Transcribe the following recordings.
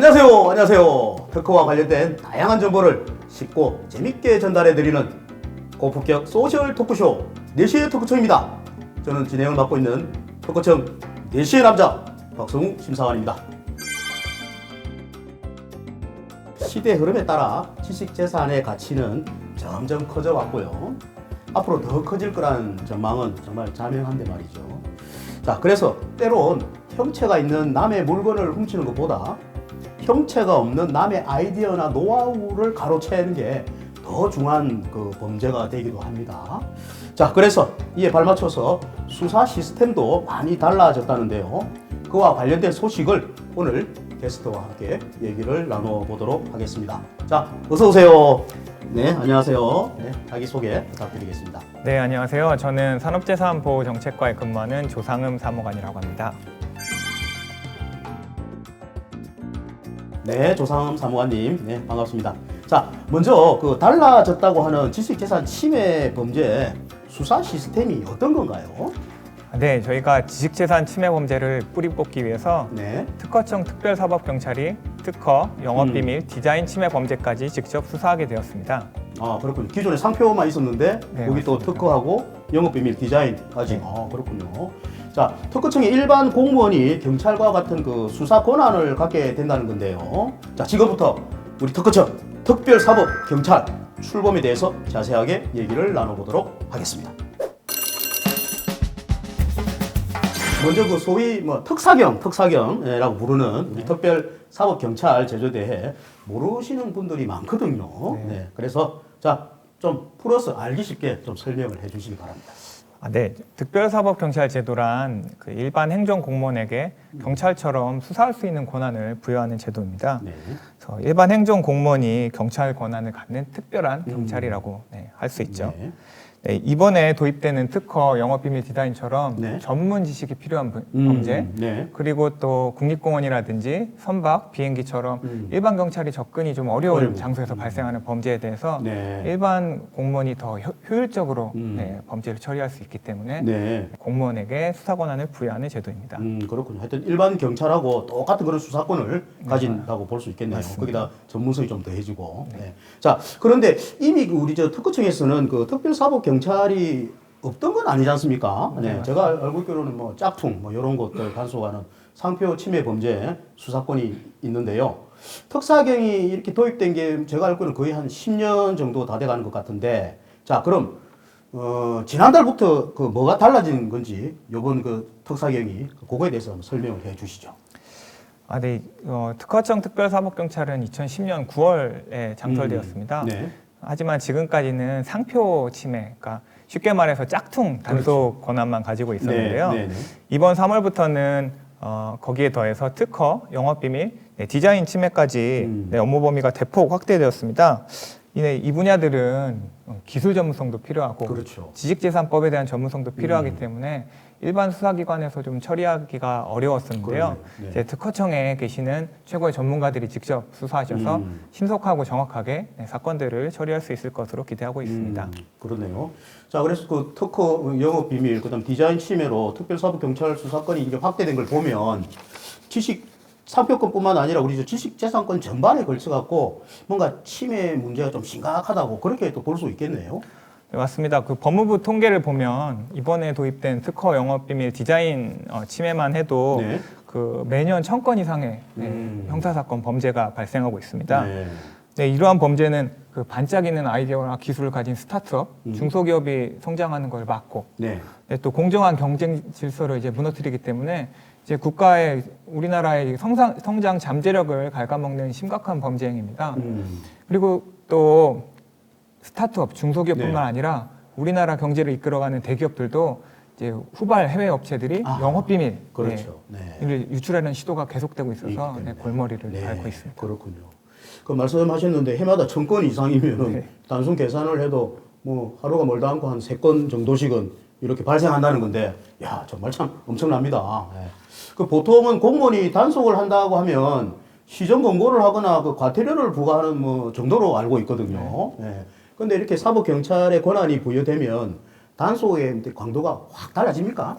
안녕하세요. 안녕하세요. 특허와 관련된 다양한 정보를 쉽고 재밌게 전달해드리는 고품격 소셜 토크쇼 4시의 토크쇼입니다. 저는 진행을 맡고 있는 토크청 4시의 남자 박성웅 심사관입니다. 시대 흐름에 따라 지식재산의 가치는 점점 커져 왔고요. 앞으로 더 커질 거라는 전망은 정말 자명한데 말이죠. 자, 그래서 때론 형체가 있는 남의 물건을 훔치는 것보다 형체가 없는 남의 아이디어나 노하우를 가로채는 게 더 중요한 범죄가 되기도 합니다. 자, 그래서 이에 발맞춰서 수사 시스템도 많이 달라졌다는데요. 그와 관련된 소식을 오늘 게스트와 함께 얘기를 나눠보도록 하겠습니다. 자, 어서 오세요. 네, 안녕하세요. 네, 자기소개 부탁드리겠습니다. 네, 안녕하세요. 저는 산업재산보호정책과에 근무하는 조상음 사무관이라고 합니다. 네, 조상음 사무관님, 네, 반갑습니다. 자, 먼저 달라졌다고 하는 지식재산 침해 범죄 수사 시스템이 어떤 건가요? 네, 저희가 지식재산 침해 범죄를 뿌리 뽑기 위해서 네. 특허청 특별사법경찰이 특허, 영업비밀, 디자인 침해 범죄까지 직접 수사하게 되었습니다. 아, 그렇군요. 기존에 상표만 있었는데 네, 여기 또 맞습니다. 특허하고 영업비밀 디자인까지. 네. 아, 그렇군요. 자, 특허청의 일반 공무원이 경찰과 같은 수사 권한을 갖게 된다는 건데요. 자, 지금부터 우리 특허청 특별사법경찰 출범에 대해서 자세하게 얘기를 나눠보도록 하겠습니다. 먼저 소위 특사경이라고 부르는 우리 특별사법경찰 제조대에 모르시는 분들이 많거든요. 네. 네, 그래서 자, 좀 풀어서 알기 쉽게 좀 설명을 해주시기 바랍니다. 네, 특별사법경찰 제도란 일반 행정공무원에게 경찰처럼 수사할 수 있는 권한을 부여하는 제도입니다. 네. 그래서 일반 행정공무원이 경찰 권한을 갖는 특별한 경찰이라고 할 수 있죠. 네. 네, 이번에 도입되는 특허, 영업비밀 디자인처럼 네. 전문 지식이 필요한 범죄, 네. 그리고 또 국립공원이라든지 선박, 비행기처럼 일반 경찰이 접근이 좀 어려운 장소에서 발생하는 범죄에 대해서 네. 일반 공무원이 더 효율적으로 네. 범죄를 처리할 수 있기 때문에 네. 공무원에게 수사 권한을 부여하는 제도입니다. 그렇군요. 하여튼 일반 경찰하고 똑같은 그런 수사권을 가진다고 볼 수 있겠네요. 맞습니다. 거기다 전문성이 좀 더해지고. 네. 자, 그런데 이미 우리 특허청에서는 특별사법경찰이 없던 건 아니지 않습니까? 네. 제가 알고 있기로는 짝퉁, 이런 것들 단속하는 상표 침해 범죄 수사권이 있는데요. 특사경이 이렇게 도입된 게 제가 알기로는 거의 한 10년 정도 다 돼가는 것 같은데, 자, 그럼 지난달부터 뭐가 달라진 건지 이번 특사경이 그거에 대해서 한번 설명을 해 주시죠. 네. 특허청 특별사법경찰은 2010년 9월에 장설되었습니다. 네. 하지만 지금까지는 상표 침해, 그러니까 쉽게 말해서 짝퉁 단속 권한만 가지고 있었는데요. 네. 네. 이번 3월부터는 거기에 더해서 특허, 영업비밀, 디자인 침해까지 업무 범위가 대폭 확대되었습니다. 이 분야들은 기술 전문성도 필요하고 그렇죠. 지식재산법에 대한 전문성도 필요하기 때문에 일반 수사기관에서 좀 처리하기가 어려웠었는데요. 네. 이제 특허청에 계시는 최고의 전문가들이 직접 수사하셔서 신속하고 정확하게 사건들을 처리할 수 있을 것으로 기대하고 있습니다. 그러네요. 자, 그래서 특허, 영업비밀, 그다음 디자인 침해로 특별사법경찰 수사권이 이게 확대된 걸 보면 상표권뿐만 아니라 우리 지식재산권 전반에 걸쳐갖고 뭔가 침해 문제가 좀 심각하다고 그렇게 또 볼 수 있겠네요. 네, 맞습니다. 법무부 통계를 보면 이번에 도입된 특허, 영업비밀, 디자인 침해만 해도 네. 매년 1000건 이상의 형사사건 범죄가 발생하고 있습니다. 네. 네, 이러한 범죄는 반짝이는 아이디어나 기술을 가진 스타트업, 중소기업이 성장하는 걸 막고, 네. 네, 또 공정한 경쟁 질서를 무너뜨리기 때문에 이제 우리나라의 성장 잠재력을 갉아먹는 심각한 범죄 행위입니다. 그리고 또 스타트업, 중소기업뿐만 네. 아니라 우리나라 경제를 이끌어가는 대기업들도 이제 후발 해외 업체들이 영업비밀, 그렇죠. 를 유출하는 시도가 계속되고 있어서 골머리를 앓고 있습니다. 그렇군요. 말씀하셨는데 해마다 1000건 이상이면 네. 단순 계산을 해도 하루가 멀다 않고 한 3건 정도씩은 이렇게 발생한다는 건데, 야, 정말 참 엄청납니다. 네. 보통은 공무원이 단속을 한다고 하면 시정 권고를 하거나 과태료를 부과하는 정도로 알고 있거든요. 네. 근데 이렇게 사법경찰의 권한이 부여되면 단속의 강도가 확 달라집니까?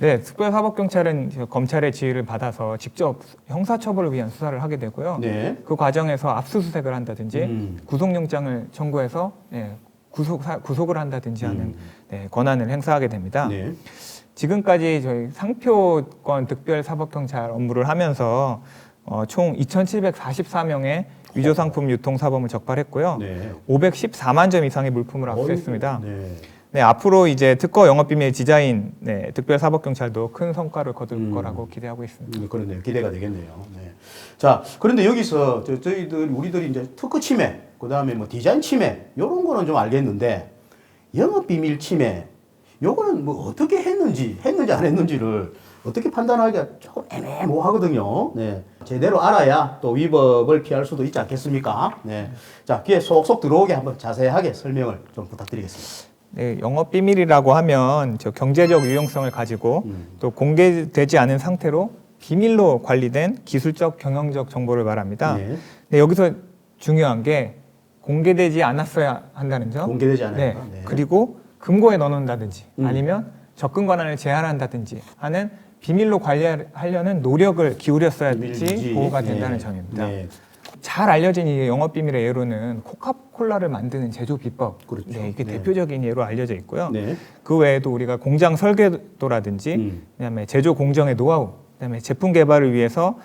네, 특별사법경찰은 검찰의 지휘를 받아서 직접 형사처벌을 위한 수사를 하게 되고요. 네. 그 과정에서 압수수색을 한다든지 구속영장을 청구해서 구속을 한다든지 하는 네, 권한을 행사하게 됩니다. 네. 지금까지 저희 상표권 특별사법경찰 업무를 하면서 총 2,744명의 위조상품 유통사범을 적발했고요. 네. 514만 점 이상의 물품을 압수했습니다. 네. 네, 앞으로 이제 특허 영업비밀 디자인 네, 특별사법경찰도 큰 성과를 거둘 거라고 기대하고 있습니다. 그렇네요. 기대가 되겠네요. 네. 자, 그런데 여기서 우리들이 이제 특허 침해, 그 다음에 뭐 디자인 침해, 이런 거는 좀 알겠는데, 영업비밀 침해, 요거는 뭐 어떻게 했는지 안 했는지를 어떻게 판단하기가 조금 애매모호하거든요. 네. 제대로 알아야 또 위법을 피할 수도 있지 않겠습니까? 네. 자, 귀에 속속 들어오게 한번 자세하게 설명을 좀 부탁드리겠습니다. 네, 영업비밀이라고 하면 저 경제적 유용성을 가지고 또 공개되지 않은 상태로 비밀로 관리된 기술적, 경영적 정보를 말합니다. 네. 네, 여기서 중요한 게 공개되지 않았어야 한다는 점. 공개되지 않아요. 네. 네. 그리고 금고에 넣어놓는다든지 아니면 접근 권한을 제한한다든지 하는 비밀로 관리하려는 노력을 기울였어야지 비밀유지. 보호가 된다는 네. 점입니다. 네. 잘 알려진 이 영업비밀의 예로는 코카콜라를 만드는 제조 비법, 그렇죠. 네, 이게 네. 대표적인 예로 알려져 있고요. 네. 그 외에도 우리가 공장 설계도라든지, 그다음에 제조 공정의 노하우, 그다음에 제품 개발을 위해서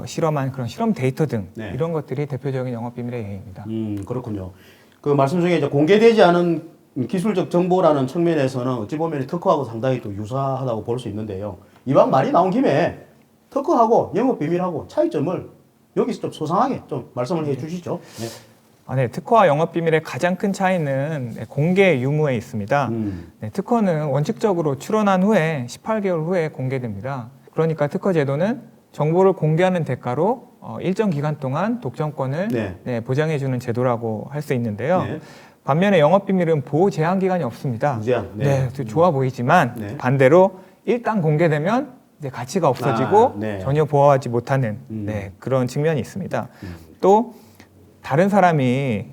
실험한 그런 실험 데이터 등 네. 이런 것들이 대표적인 영업비밀의 예입니다. 그렇군요. 그 말씀 중에 이제 공개되지 않은 기술적 정보라는 측면에서는 어찌 보면 특허하고 상당히 또 유사하다고 볼 수 있는데요. 이왕 말이 나온 김에 특허하고 영업비밀하고 차이점을 여기서 좀 소상하게 좀 말씀을 해 주시죠. 네. 네, 특허와 영업비밀의 가장 큰 차이는 공개 유무에 있습니다. 네, 특허는 원칙적으로 출원한 후에 18개월 후에 공개됩니다. 그러니까 특허 제도는 정보를 공개하는 대가로 일정 기간 동안 독점권을 네. 네, 보장해주는 제도라고 할 수 있는데요. 네. 반면에 영업비밀은 보호 제한 기간이 없습니다. 무제한. 네, 좋아 보이지만 네. 반대로 일단 공개되면 이제 가치가 없어지고 네. 전혀 보호하지 못하는 네, 그런 측면이 있습니다. 또 다른 사람이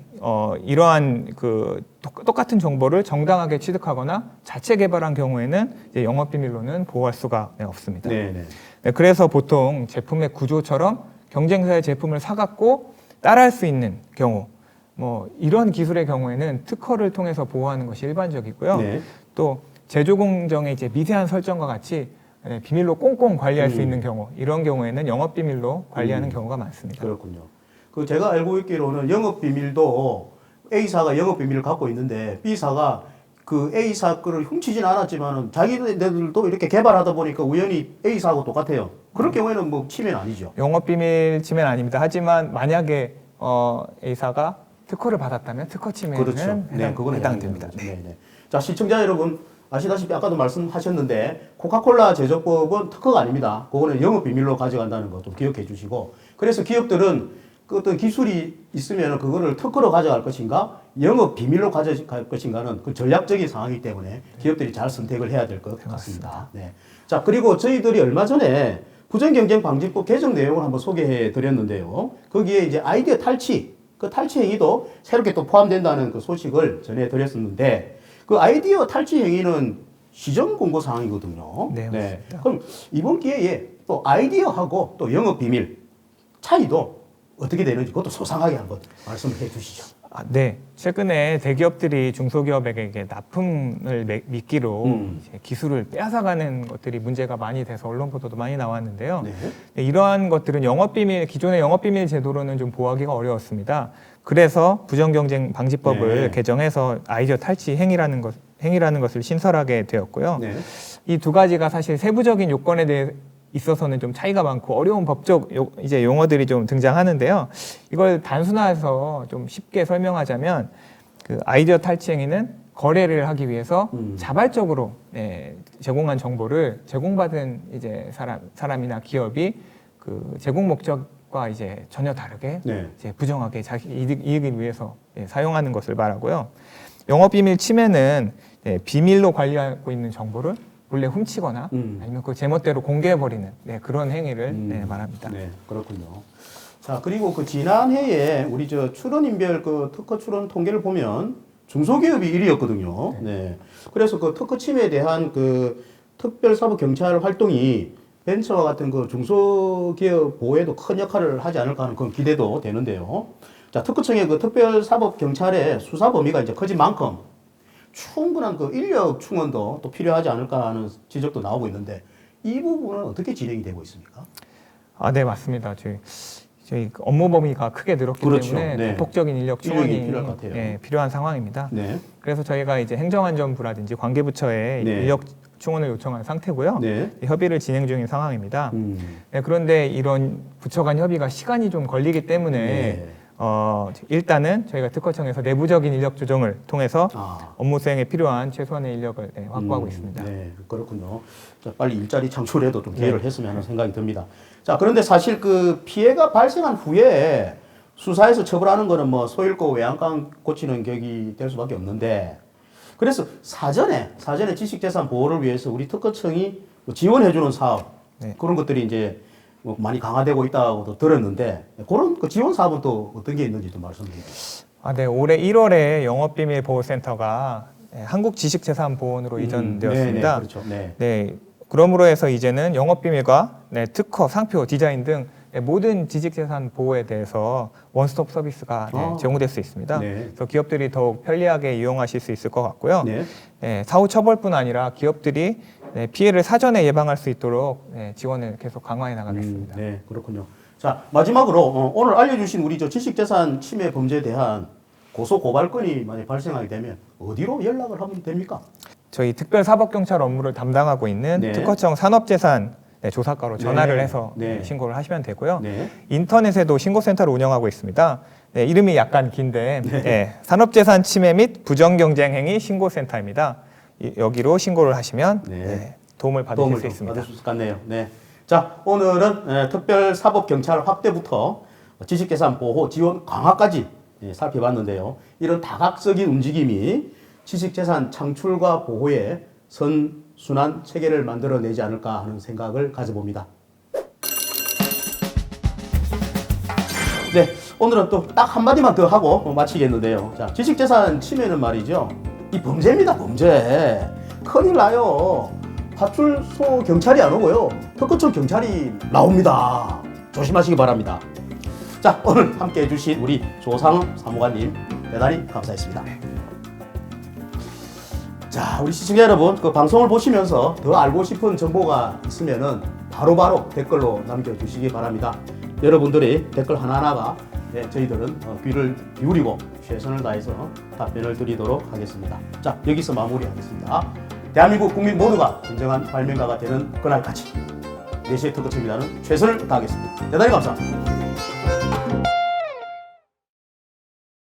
이러한 그 똑같은 정보를 정당하게 취득하거나 자체 개발한 경우에는 이제 영업비밀로는 보호할 수가 없습니다. 네, 네. 네, 그래서 보통 제품의 구조처럼 경쟁사의 제품을 사갖고 따라할 수 있는 경우, 뭐 이런 기술의 경우에는 특허를 통해서 보호하는 것이 일반적이고요. 네. 또 제조 공정의 이제 미세한 설정과 같이 비밀로 꽁꽁 관리할 수 있는 경우, 이런 경우에는 영업비밀로 관리하는 경우가 많습니다. 그렇군요. 그 제가 알고 있기로는 영업비밀도 A사가 영업비밀을 갖고 있는데 B사가 그 A사 거를 훔치진 않았지만은 자기네들도 이렇게 개발하다 보니까 우연히 A사하고 똑같아요. 그럴 경우에는 뭐 침해는 아니죠. 영업비밀 침해는 아닙니다. 하지만 만약에 A사가 특허를 받았다면 특허 침해는 그렇죠. 네, 그거는 해당됩니다. 네. 네. 자, 시청자 여러분 아시다시피 아까도 말씀하셨는데 코카콜라 제조법은 특허가 아닙니다. 그거는 영업비밀로 가져간다는 거 좀 기억해 주시고, 그래서 기업들은 그 어떤 기술이 있으면 그거를 특허로 가져갈 것인가 영업비밀로 가져갈 것인가는 그 전략적인 상황이기 때문에 기업들이 잘 선택을 해야 될 것 같습니다. 네. 자, 그리고 저희들이 얼마 전에 부정경쟁방지법 개정 내용을 한번 소개해 드렸는데요. 거기에 이제 아이디어 탈취, 그 탈취 행위도 새롭게 또 포함된다는 그 소식을 전해 드렸었는데, 그 아이디어 탈취 행위는 시정 공고 사항이거든요. 네, 맞습니다. 그럼 이번 기회에 또 아이디어하고 또 영업 비밀 차이도 어떻게 되는지 그것도 소상하게 한번 말씀을 해 주시죠. 네. 최근에 대기업들이 중소기업에게 납품을 미끼로 이제 기술을 빼앗아가는 것들이 문제가 많이 돼서 언론 보도도 많이 나왔는데요. 네. 네, 이러한 것들은 기존의 영업비밀 제도로는 좀 보호하기가 어려웠습니다. 그래서 부정경쟁방지법을 네. 개정해서 아이디어 탈취 행위라는 것을 신설하게 되었고요. 네. 이 두 가지가 사실 세부적인 요건에 대해 있어서는 좀 차이가 많고 어려운 법적 이제 용어들이 좀 등장하는데요. 이걸 단순화해서 좀 쉽게 설명하자면 그 아이디어 탈취 행위는 거래를 하기 위해서 자발적으로 제공한 정보를 제공받은 이제 사람이나 기업이 그 제공 목적과 이제 전혀 다르게 네. 이제 부정하게 자기 이익을 위해서 사용하는 것을 말하고요. 영업비밀 침해는 비밀로 관리하고 있는 정보를 원래 훔치거나 아니면 그 제멋대로 공개해버리는 그런 행위를 말합니다. 네, 그렇군요. 자, 그리고 그 지난해에 우리 저 출원인별 그 특허 출원 통계를 보면 중소기업이 1위였거든요. 네. 그래서 그 특허 침해에 대한 그 특별사법경찰 활동이 벤처와 같은 그 중소기업 보호에도 큰 역할을 하지 않을까 하는 그런 기대도 되는데요. 자, 특구청의 그 특별사법경찰의 수사 범위가 이제 커진 만큼 충분한 그 인력 충원도 또 필요하지 않을까 하는 지적도 나오고 있는데 이 부분은 어떻게 진행이 되고 있습니까? 네, 맞습니다. 저희 업무 범위가 크게 늘었기 그렇죠. 때문에 네. 대폭적인 인력 충원이 필요할 것 같아요. 필요한 상황입니다. 네. 그래서 저희가 이제 행정안전부라든지 관계부처에 네. 인력 충원을 요청한 상태고요. 네. 협의를 진행 중인 상황입니다. 네, 그런데 이런 부처 간 협의가 시간이 좀 걸리기 때문에 네. 일단은 저희가 특허청에서 내부적인 인력 조정을 통해서 아. 업무 수행에 필요한 최소한의 인력을 확보하고 있습니다. 네, 그렇군요. 자, 빨리 일자리 창출에도 좀 기여를 했으면 하는 생각이 듭니다. 자, 그런데 사실 그 피해가 발생한 후에 수사해서 처벌하는 거는 뭐 소잃고 외양간 고치는 격이 될 수밖에 없는데 그래서 사전에 지식재산 보호를 위해서 우리 특허청이 지원해주는 사업 네. 그런 것들이 이제 뭐 많이 강화되고 있다고도 들었는데 그런 그 지원 사업은 또 어떤 게 있는지 좀 말씀해 주세요. 네, 올해 1월에 영업비밀보호센터가 한국지식재산보호원으로 이전되었습니다. 네, 그렇죠. 네. 네, 그러므로 해서 이제는 영업비밀과 특허, 상표, 디자인 등 모든 지식재산 보호에 대해서 원스톱 서비스가 제공될 수 있습니다. 네. 그래서 기업들이 더욱 편리하게 이용하실 수 있을 것 같고요. 네. 사후 처벌뿐 아니라 기업들이 피해를 사전에 예방할 수 있도록 지원을 계속 강화해 나가겠습니다. 네, 그렇군요. 자, 마지막으로 오늘 알려주신 우리 저 지식재산 침해 범죄에 대한 고소 고발건이 만약 발생하게 되면 어디로 연락을 하면 됩니까? 저희 특별사법경찰 업무를 담당하고 있는 네. 특허청 산업재산 조사과로 전화를 네. 해서 네. 신고를 하시면 되고요. 네. 인터넷에도 신고센터를 운영하고 있습니다. 이름이 약간 긴데 산업재산 침해 및 부정경쟁행위 신고센터입니다. 여기로 신고를 하시면 도움을 받으실 수 있습니다. 받을 수 있을 것 같네요. 네. 자, 오늘은 특별사법경찰 확대부터 지식재산 보호 지원 강화까지 살펴봤는데요. 이런 다각적인 움직임이 지식재산 창출과 보호에 선순환 체계를 만들어내지 않을까 하는 생각을 가져봅니다. 네, 오늘은 또 딱 한마디만 더 하고 마치겠는데요. 자, 지식재산 침해는 말이죠. 이 범죄입니다, 범죄. 큰일 나요. 파출소 경찰이 안 오고요. 특허청 경찰이 나옵니다. 조심하시기 바랍니다. 자, 오늘 함께 해주신 우리 조상훈 사무관님 대단히 감사했습니다. 자, 우리 시청자 여러분, 그 방송을 보시면서 더 알고 싶은 정보가 있으면은 바로바로 댓글로 남겨주시기 바랍니다. 여러분들의 댓글 하나하나가 저희들은 귀를 기울이고 최선을 다해서 답변을 드리도록 하겠습니다. 자, 여기서 마무리하겠습니다. 대한민국 국민 모두가 진정한 발명가가 되는 그날까지 4시의 특허청이라는 최선을 다하겠습니다. 대단히 감사합니다.